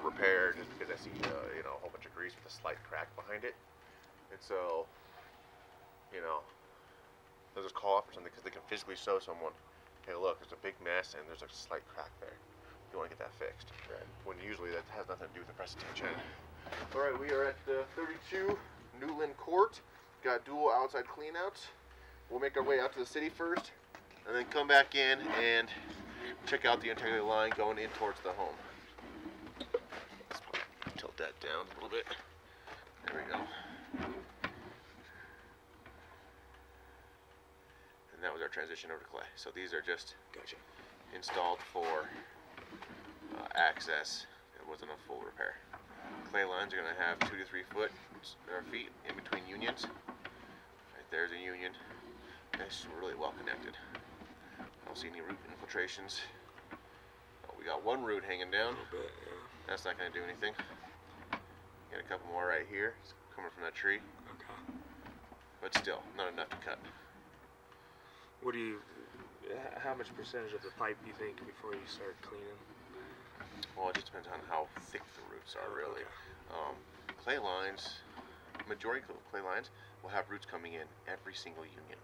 repair just because I see you know, a whole bunch of grease with a slight crack behind it, and so you know, they'll just call up or something because they can physically show someone, hey, look, there's a big mess and there's a slight crack there. You want to get that fixed. Right. When usually that has nothing to do with the Preston chain. All right, we are at 32 Newland Court. Got dual outside cleanouts. We'll make our way out to the city first, and then come back in and check out the integrity line going in towards the home. Let's tilt that down a little bit. There we go. And that was our transition over to clay. So these are just installed for access. It wasn't a full repair. Clay lines are going to have 2 to 3 feet in between unions. Right there's a union. It's really well connected. I don't see any root infiltrations. Oh, we got one root hanging down. A little bit, yeah. That's not going to do anything. Got a couple more right here. It's coming from that tree. Okay. But still, not enough to cut. What do you? How much percentage of the pipe do you think before you start cleaning? Well, it just depends on how thick the roots are, really. Okay. Clay lines, majority of clay lines will have roots coming in every single union.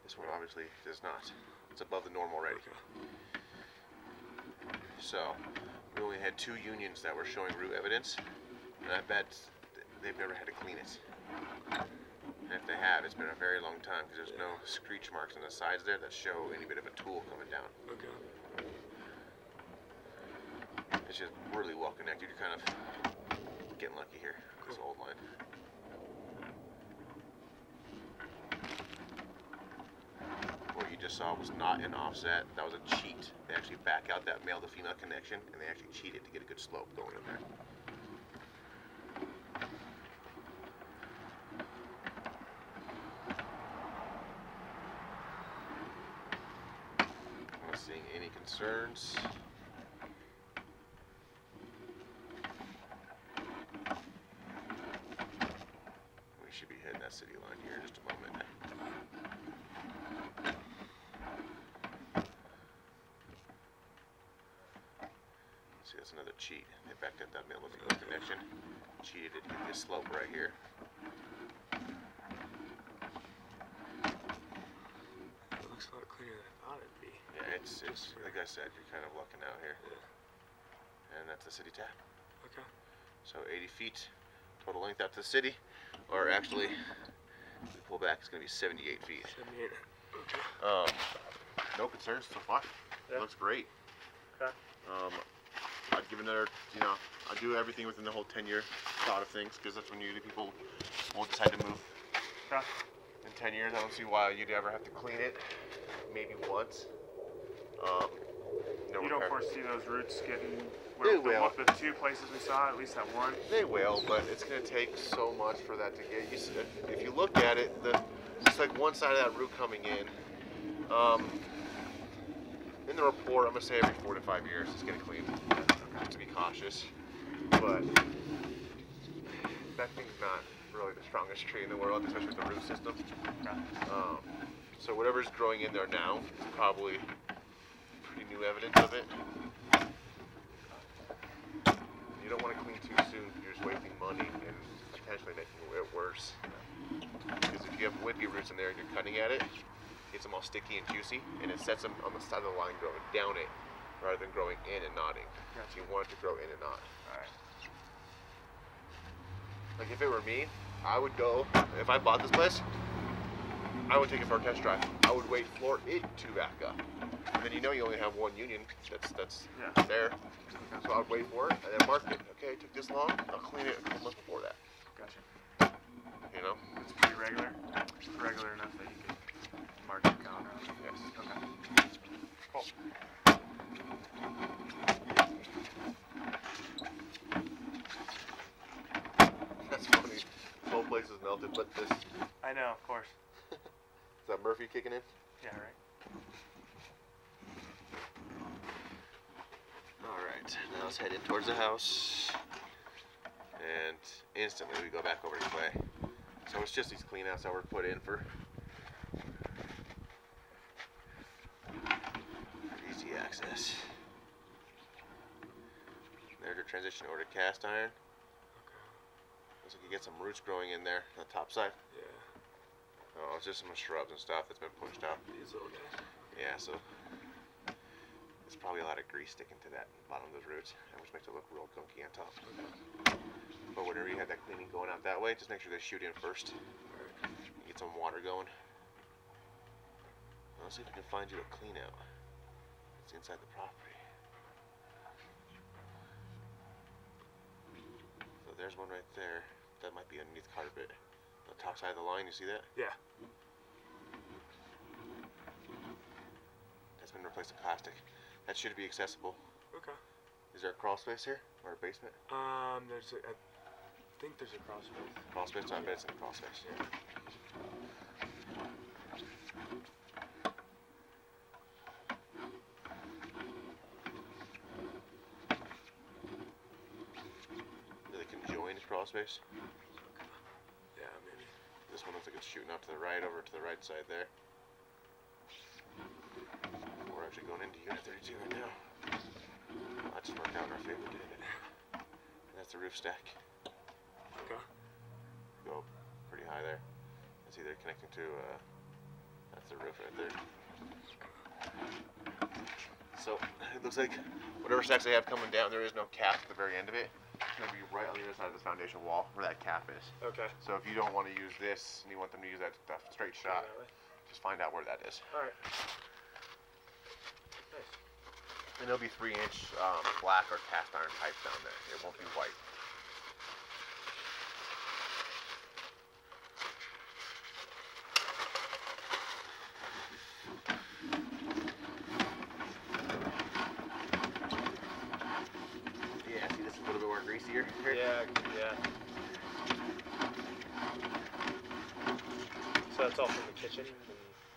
This one obviously does not. It's above the norm already. Okay. So, we only had 2 unions that were showing root evidence, and I bet they've never had to clean it. And if they have, it's been a very long time because there's no screech marks on the sides there that show any bit of a tool coming down. Okay. It's just really well connected. You're kind of getting lucky here. Cool. This old line. What you just saw was not an offset. That was a cheat. They actually back out that male to female connection, and they actually cheated to get a good slope going in there. I'm not seeing any concerns. We should be hitting that city line here in just a moment. See, that's another cheat. They backed up that male to female connection. Cheated to get this slope right here. It looks a lot cleaner than I thought it'd be. Yeah, it's like I said, you're kind of lucking out here. Yeah. And that's the city tap. Okay. So 80 feet total length out to the city, or actually, if we pull back, it's going to be 78 feet. 78. Okay. No concerns so far. Yeah. It looks great. Okay. I'd give another, you know, I do everything within the whole 10-year thought of things, because that's when usually people won't decide to move. Okay. In 10 years, I don't see why you'd ever have to clean it. Maybe once. You don't foresee those roots getting, the 2 places we saw, at least that one? They will, but it's going to take so much for that to get used to. If you look at it, it's like one side of that root coming in. In the report, I'm going to say every 4 to 5 years it's getting cleaned, just to be cautious. But that thing's not really the strongest tree in the world, especially with the root system. So whatever's growing in there now is probably pretty new evidence of it. You don't want to clean too soon because you're just wasting money and potentially making it worse. Because if you have wimpy roots in there and you're cutting at it, gets them all sticky and juicy, and it sets them on the side of the line growing down it rather than growing in and knotting. Gotcha. So you want it to grow in and knot. Alright. Like if it were me, I would go, if I bought this place, I would take it for a test drive. I would wait for it to back up. And then you know you only have one union that's there. So I would wait for it and then mark it. Okay, it took this long, I'll clean it a couple months before that. Gotcha. You know? It's pretty regular. It's regular enough that you can mark the calendar. Yes. Okay. Cool. That's funny. The whole place is melted, but this. I know, of course. Is that Murphy kicking in? Yeah, right. Alright, now let's head in towards the house. And instantly we go back over to clay. So it's just these cleanouts that were put in for easy access. There's your transition over to cast iron. Okay. Looks like you get some roots growing in there on the top side. Yeah. Oh, it's just some shrubs and stuff that's been pushed out. These little guys. Yeah, so there's probably a lot of grease sticking to that bottom of those roots, which makes it look real gunky on top. But whenever you have that cleaning going out that way, just make sure they shoot in first. Get some water going. Let's see if we can find you a clean out. It's inside the property. So there's one right there. That might be underneath carpet. The top side of the line, you see that? Yeah. That's been replaced with plastic. That should be accessible. Okay. Is there a crawl space here? Or a basement? I think there's a cross space. Crawl space? I bet it's in a crawl space. Yeah. Do they conjoin crawl space? Yeah, maybe. This one looks like it's shooting out to the right, over to the right side there. We're actually going into Unit 32 right now. That just worked out in our favor, didn't it? And that's the roof stack. Okay. Go pretty high there. It's either connecting to, that's the roof right there. So, it looks like whatever stacks they have coming down, there is no cap at the very end of it. It's going to be right on the other side of this foundation wall where that cap is. Okay. So if you don't want to use this and you want them to use that straight shot, just find out where that is. Alright. Nice. And it'll be 3-inch black or cast iron pipes down there. It won't be white. Yeah, see this is a little bit more greasier here? Yeah. So that's all from the kitchen?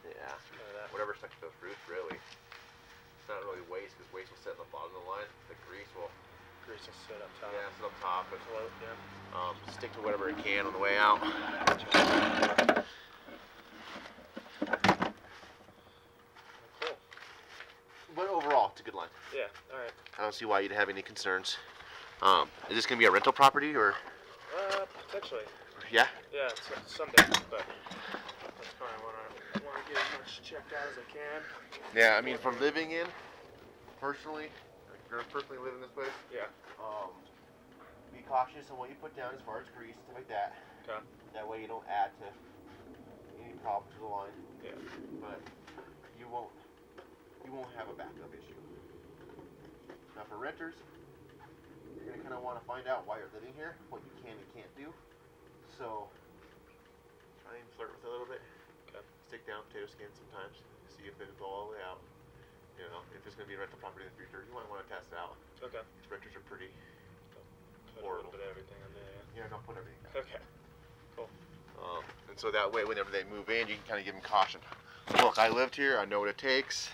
Yeah. That. Whatever stuck to those roots, really. It's not really waste, because waste will sit on the bottom of the line. The grease will, Grease will sit up top. sit up top and Float, yeah. stick to whatever it can on the way out. Cool. But overall, it's a good line. Yeah, alright. I don't see why you'd have any concerns. Is this going to be a rental property, or? Potentially. Yeah? Yeah, it's someday, but that's fine. I want to get as much checked out as I can. Yeah, I mean, for living in, personally, if you're personally living this place, Yeah. be cautious on what you put down as far as grease, stuff like that. Okay. That way you don't add to any problems with the line. Yeah. But you won't have a backup issue. Now for renters, you're gonna kind of want to find out why you're living here, what you can and can't do. So try and flirt with it a little bit. Okay. Stick down potato skin sometimes. See if it'll go all the way out. You know, if it's gonna be a rental property in the future, you might want to test it out. Okay. These renters are pretty. Put a little bit of everything on there, yeah. Yeah, don't put everything. Okay. Cool. And so that way, whenever they move in, you can kind of give them caution. Look, I lived here. I know what it takes.